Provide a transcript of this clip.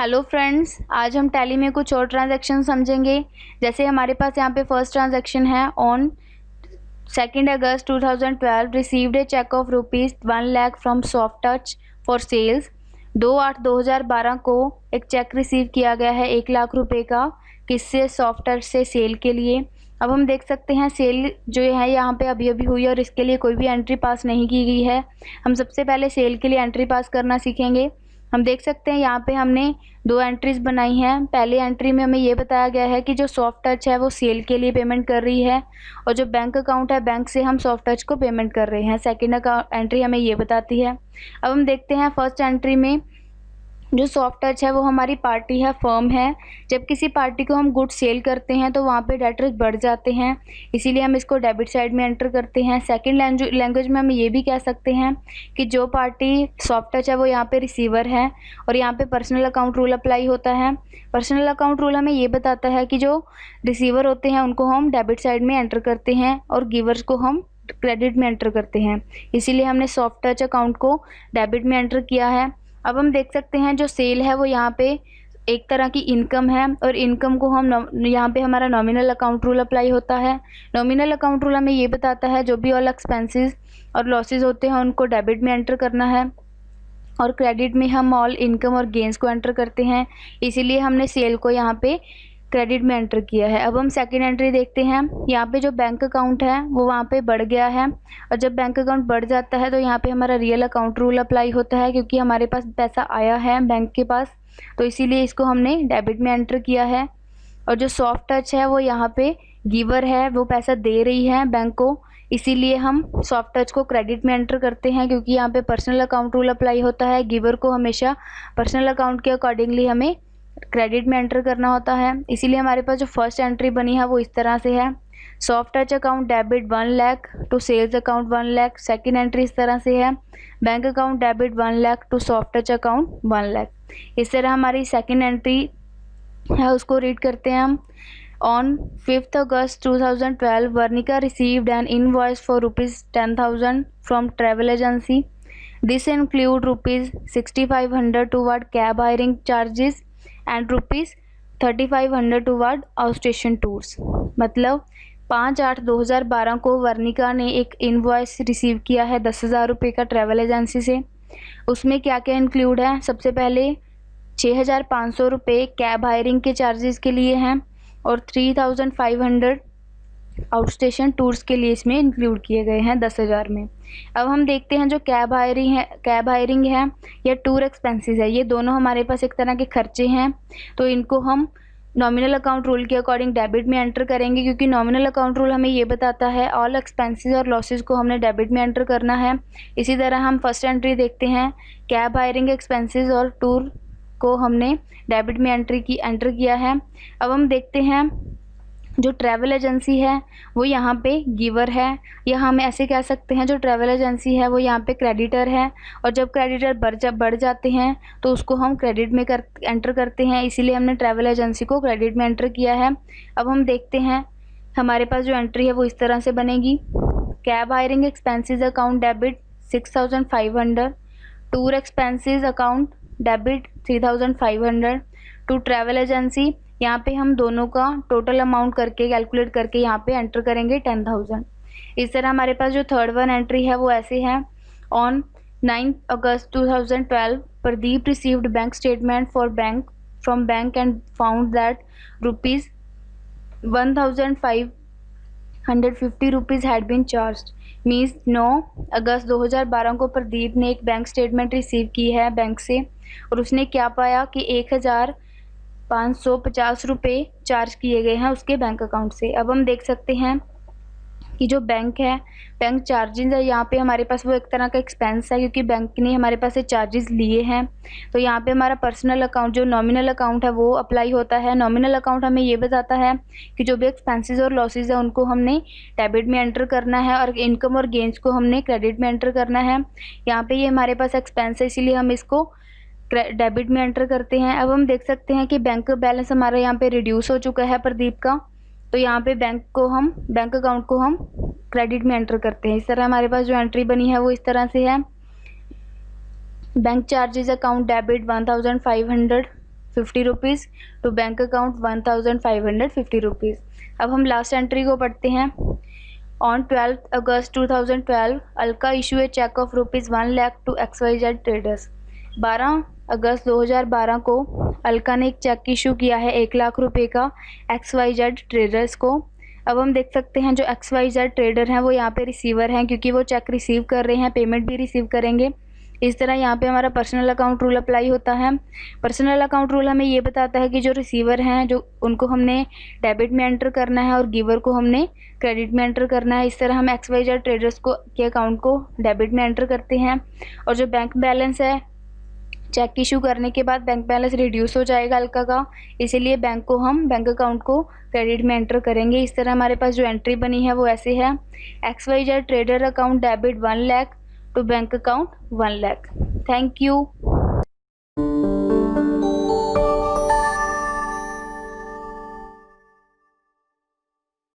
Hello friends, आज हम tally में कुछ और ट्रांजैक्शन समझेंगे। जैसे हमारे पास यहाँ पे फर्स्ट ट्रांजैक्शन है। On 2 August 2012 received a cheque of ₹1 lakh from soft touch for sales. 2/8/2012 को एक चेक रिसीव किया गया है 1 लाख रुपए का, किससे? सॉफ्ट टच से, सेल के लिए। अब हम देख सकते हैं सेल जो है यहाँ पे अभी अभी हुई है और इसके लिए कोई भी एंट्री पास नहीं की गई है। हम सबसे पहले सेल के लिए एंट्री पास करना सीखेंगे। हम देख सकते हैं यहाँ पे हमने 2 एंट्रीज बनाई हैं। पहली एंट्री में हमें ये बताया गया है कि जो सॉफ्ट टच है वो सेल के लिए पेमेंट कर रही है और जो बैंक अकाउंट है बैंक से हम सॉफ्ट टच को पेमेंट कर रहे हैं। सेकंड एंट्री हमें ये बताती है। अब हम देखते हैं फर्स्ट एंट्री में जो सॉफ्ट टच है वो हमारी पार्टी है, फर्म है। जब किसी पार्टी को हम गुड सेल करते हैं तो वहाँ पे डेटर्स बढ़ जाते हैं, इसीलिए हम इसको डेबिट साइड में एंटर करते हैं। सेकंड लैंग्वेज में हम ये भी कह सकते हैं कि जो पार्टी सॉफ्ट टच है वो यहाँ पे रिसीवर है और यहाँ पे पर्सनल अकाउंट रूल अप्लाई होता है। पर्सनल अकाउंट रूल हमें ये बताता है कि जो रिसीवर होते हैं उनको हम डेबिट साइड में एंटर करते हैं और गिवर्स को हम क्रेडिट में एंटर करते हैं, इसीलिए हमने सॉफ्ट टच अकाउंट को डेबिट में एंटर किया है। अब हम देख सकते हैं जो सेल है वो यहाँ पे एक तरह की इनकम है और इनकम को हम यहाँ पे हमारा नॉमिनल अकाउंट रूल अप्लाई होता है। नॉमिनल अकाउंट रूल हमें ये बताता है जो भी ऑल एक्सपेंसेस और लॉसेस होते हैं उनको डेबिट में एंटर करना है और क्रेडिट में हम ऑल इनकम और गेंस को एंटर करते हैं, इसीलिए हमने सेल को यहाँ पे क्रेडिट में एंटर किया है। अब हम सेकंड एंट्री देखते हैं। यहाँ पे जो बैंक अकाउंट है वो वहाँ पे बढ़ गया है और जब बैंक अकाउंट बढ़ जाता है तो यहाँ पे हमारा रियल अकाउंट रूल अप्लाई होता है, क्योंकि हमारे पास पैसा आया है बैंक के पास, तो इसीलिए इसको हमने डेबिट में एंटर किया है। और जो सॉफ्ट टच है वो यहाँ पे गिवर है, वो पैसा दे रही है बैंक को, इसीलिए हम सॉफ्ट टच को क्रेडिट में एंटर करते हैं, क्योंकि यहाँ पे पर्सनल अकाउंट रूल अप्लाई होता है। गिवर को हमेशा पर्सनल अकाउंट के अकॉर्डिंगली हमें क्रेडिट में एंटर करना होता है, इसीलिए हमारे पास जो फर्स्ट एंट्री बनी है वो इस तरह से है। Soft touch account debit 1 lakh to sales account 1 lakh. Second entry इस तरह से है, bank account debit 1 lakh to soft touch account 1 lakh. इस तरह हमारी सेकेंड एंट्री है, उसको रीड करते हैं हम। On 5 August 2012 Varnika received an invoice for ₹10,000 from travel agency. This include ₹6,500 toward cab hiring charges and ₹3,500 toward out station tours. मतलब 5/8/2012 को वर्निका ने एक इनवॉइस रिसीव किया है 10,000 रुपये का ट्रैवल एजेंसी से। उसमें क्या क्या इंक्लूड है? सबसे पहले 6,500 रुपये कैब हायरिंग के चार्जेस के लिए हैं और 3,500 आउट स्टेशन टूर्स के लिए इसमें इंक्लूड किए गए हैं 10,000 में। अब हम देखते हैं जो कैब हायरिंग है या टूर एक्सपेंसेस है, ये दोनों हमारे पास एक तरह के खर्चे हैं, तो इनको हम नॉमिनल अकाउंट रूल के अकॉर्डिंग डेबिट में एंटर करेंगे, क्योंकि नॉमिनल अकाउंट रूल हमें ये बताता है ऑल एक्सपेंसेस और लॉसेस को हमने डेबिट में एंटर करना है। इसी तरह हम फर्स्ट एंट्री देखते हैं, कैब हायरिंग एक्सपेंसेस और टूर को हमने डेबिट में एंटर किया है। अब हम देखते हैं जो ट्रैवल एजेंसी है वो यहाँ पे गिवर है, या हम ऐसे कह सकते हैं जो ट्रैवल एजेंसी है वो यहाँ पे क्रेडिटर है, और जब क्रेडिटर बढ़ जाते हैं तो उसको हम क्रेडिट में एंटर करते हैं, इसीलिए हमने ट्रैवल एजेंसी को क्रेडिट में एंटर किया है। अब हम देखते हैं हमारे पास जो एंट्री है वो इस तरह से बनेगी। Cab hiring expenses account debit 6,500, tour expenses account debit 3,500 to travel agency. यहाँ पे हम दोनों का टोटल अमाउंट करके कैलकुलेट करके यहाँ पे एंटर करेंगे 10,000। इस तरह हमारे पास जो थर्ड वन एंट्री है वो ऐसे है। On 9 August 2012 Pradeep received bank statement from bank and found that ₹1,550 had been charged. Means 9 अगस्त 2012 को प्रदीप ने एक बैंक स्टेटमेंट रिसीव की है बैंक से और उसने क्या पाया कि 1,550 रुपये चार्ज किए गए हैं उसके बैंक अकाउंट से। अब हम देख सकते हैं कि जो बैंक है, बैंक चार्जेस है, यहाँ पे हमारे पास वो एक तरह का एक्सपेंस है, क्योंकि बैंक ने हमारे पास से चार्जेस लिए हैं, तो यहाँ पे हमारा पर्सनल अकाउंट जो नॉमिनल अकाउंट है वो अप्लाई होता है। नॉमिनल अकाउंट हमें ये बताता है कि जो भी एक्सपेंसेस और लॉसेज है उनको हमने डेबिट में एंटर करना है और इनकम और गेंस को हमने क्रेडिट में एंटर करना है। यहाँ पे ये हमारे पास एक्सपेंस है, इसीलिए हम इसको डेबिट में एंटर करते हैं। अब हम देख सकते हैं कि बैंक बैलेंस हमारा यहाँ पे रिड्यूस हो चुका है प्रदीप का, तो यहाँ पे बैंक अकाउंट को हम क्रेडिट में एंटर करते हैं। इस तरह हमारे पास जो एंट्री बनी है वो इस तरह से है। Bank charges account debit 1,500 50 rupees two bank account 1550 rupees. अब हम लास्ट एंट्री को पढ़ते हैं। On 12 August 2012 Alka issue A cheque of ₹1 lakh to XYZ traders. 12 अगस्त 2012 को अलका ने एक चेक इशू किया है 1 लाख रुपए का XYZ ट्रेडर्स को। अब हम देख सकते हैं जो XYZ ट्रेडर हैं वो यहाँ पे रिसीवर हैं, क्योंकि वो चेक रिसीव कर रहे हैं, पेमेंट भी रिसीव करेंगे। इस तरह यहाँ पे हमारा पर्सनल अकाउंट रूल अप्लाई होता है। पर्सनल अकाउंट रूल हमें ये बताता है कि जो रिसीवर हैं जो उनको हमने डेबिट में एंटर करना है और गिवर को हमने क्रेडिट में एंटर करना है। इस तरह हम XYZ ट्रेडर्स को के अकाउंट को डेबिट में एंटर करते हैं। और जो बैंक बैलेंस है चेक इशू करने के बाद बैंक बैलेंस रिड्यूस हो जाएगा अलका का, इसीलिए बैंक अकाउंट को क्रेडिट में एंटर करेंगे। इस तरह हमारे पास जो एंट्री बनी है वो ऐसे है। XYZ trader account debit 1 lakh to bank account 1 lakh. Thank you.